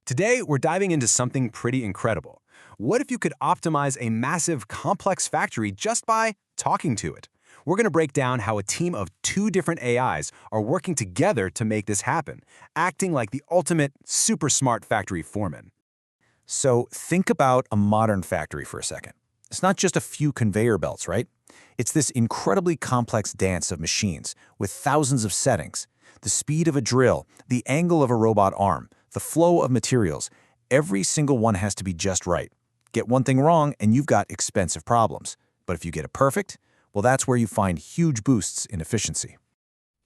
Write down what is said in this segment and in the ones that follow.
Today, we're diving into something pretty incredible. What if you could optimize a massive, complex factory just by talking to it? We're going to break down how a team of two different AIs are working together to make this happen, acting like the ultimate super smart factory foreman. So think about a modern factory for a second. It's not just a few conveyor belts, right? It's this incredibly complex dance of machines with thousands of settings. The speed of a drill, the angle of a robot arm, the flow of materials. Every single one has to be just right. Get one thing wrong and you've got expensive problems. But if you get it perfect, well, that's where you find huge boosts in efficiency.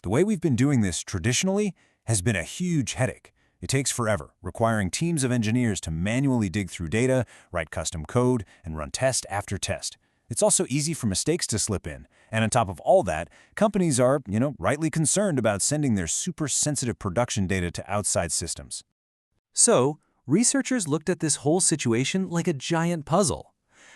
The way we've been doing this traditionally has been a huge headache. It takes forever, requiring teams of engineers to manually dig through data, write custom code, and run test after test. It's also easy for mistakes to slip in. And on top of all that, companies are, rightly concerned about sending their super sensitive production data to outside systems. So, researchers looked at this whole situation like a giant puzzle.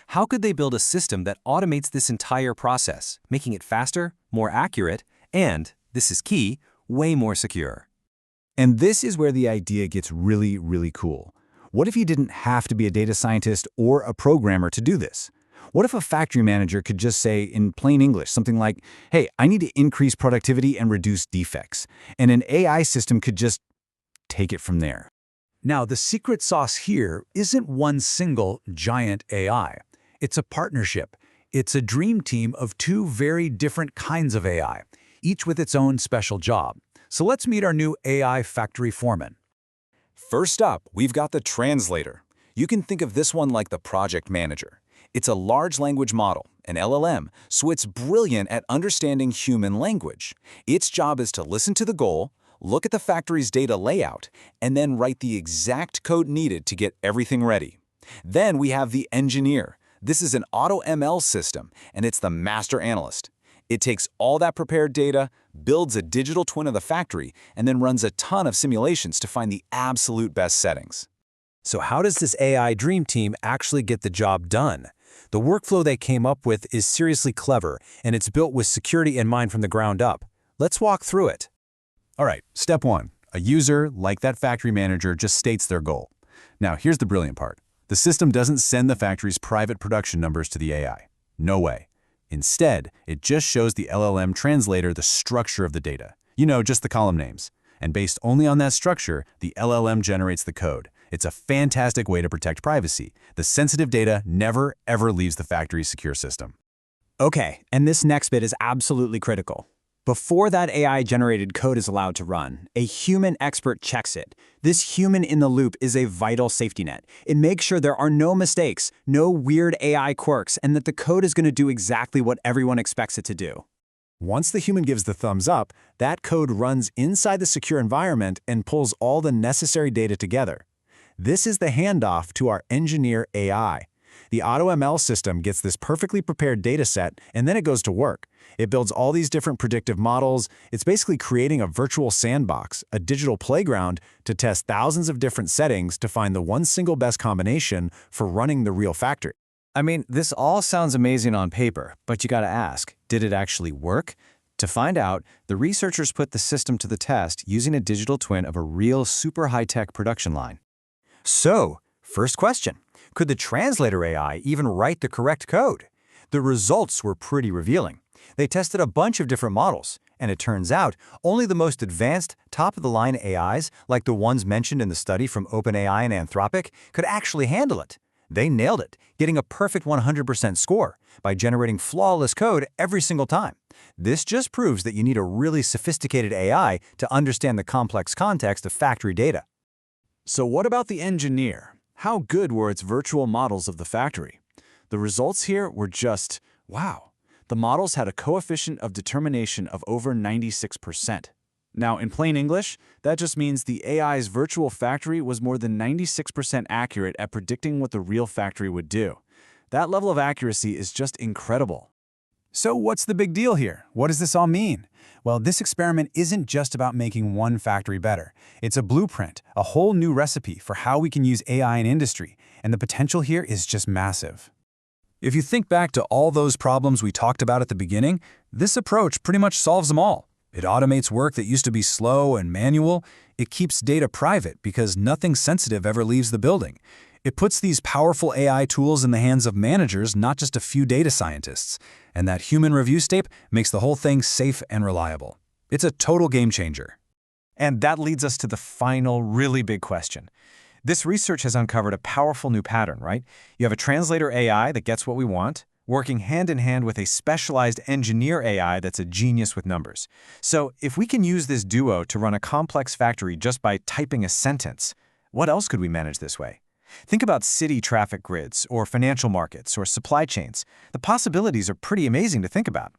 How could they build a system that automates this entire process, making it faster, more accurate, and, this is key, way more secure? And this is where the idea gets really, really cool. What if you didn't have to be a data scientist or a programmer to do this? What if a factory manager could just say in plain English something like, hey, I need to increase productivity and reduce defects, and an AI system could just take it from there? Now, the secret sauce here isn't one single giant AI. It's a partnership. It's a dream team of two very different kinds of AI, each with its own special job. So let's meet our new AI factory foreman. First up, we've got the translator. You can think of this one like the project manager. It's a large language model, an LLM, so it's brilliant at understanding human language. Its job is to listen to the goal, look at the factory's data layout, and then write the exact code needed to get everything ready. Then we have the engineer. This is an AutoML system, and it's the master analyst. It takes all that prepared data, builds a digital twin of the factory, and then runs a ton of simulations to find the absolute best settings. So how does this AI dream team actually get the job done? The workflow they came up with is seriously clever, and it's built with security in mind from the ground up. Let's walk through it. All right, step one. A user, like that factory manager, just states their goal. Now, here's the brilliant part. The system doesn't send the factory's private production numbers to the AI. No way. Instead, it just shows the LLM translator the structure of the data. Just the column names. And based only on that structure, the LLM generates the code. It's a fantastic way to protect privacy. The sensitive data never, ever leaves the factory's secure system. Okay, and this next bit is absolutely critical. Before that AI-generated code is allowed to run, a human expert checks it. This human in the loop is a vital safety net. It makes sure there are no mistakes, no weird AI quirks, and that the code is going to do exactly what everyone expects it to do. Once the human gives the thumbs up, that code runs inside the secure environment and pulls all the necessary data together. This is the handoff to our engineer AI. The AutoML system gets this perfectly prepared data set, and then it goes to work. It builds all these different predictive models. It's basically creating a virtual sandbox, a digital playground to test thousands of different settings to find the one single best combination for running the real factory. I mean, this all sounds amazing on paper, but you gotta ask, did it actually work? To find out, the researchers put the system to the test using a digital twin of a real super high-tech production line. So, first question, could the translator AI even write the correct code? The results were pretty revealing. They tested a bunch of different models, and it turns out only the most advanced, top-of-the-line AIs, like the ones mentioned in the study from OpenAI and Anthropic, could actually handle it. They nailed it, getting a perfect 100% score by generating flawless code every single time. This just proves that you need a really sophisticated AI to understand the complex context of factory data. So what about the engineer? How good were its virtual models of the factory? The results here were just, wow. The models had a coefficient of determination of over 96%. Now, in plain English, that just means the AI's virtual factory was more than 96% accurate at predicting what the real factory would do. That level of accuracy is just incredible. So what's the big deal here? What does this all mean? Well, this experiment isn't just about making one factory better. It's a blueprint, a whole new recipe for how we can use AI in industry, and the potential here is just massive. If you think back to all those problems we talked about at the beginning, this approach pretty much solves them all. It automates work that used to be slow and manual. It keeps data private because nothing sensitive ever leaves the building. It puts these powerful AI tools in the hands of managers, not just a few data scientists. And that human review step makes the whole thing safe and reliable. It's a total game changer. And that leads us to the final, really big question. This research has uncovered a powerful new pattern, right? You have a translator AI that gets what we want, working hand in hand with a specialized engineer AI that's a genius with numbers. So if we can use this duo to run a complex factory just by typing a sentence, what else could we manage this way? Think about city traffic grids, or financial markets, or supply chains. The possibilities are pretty amazing to think about.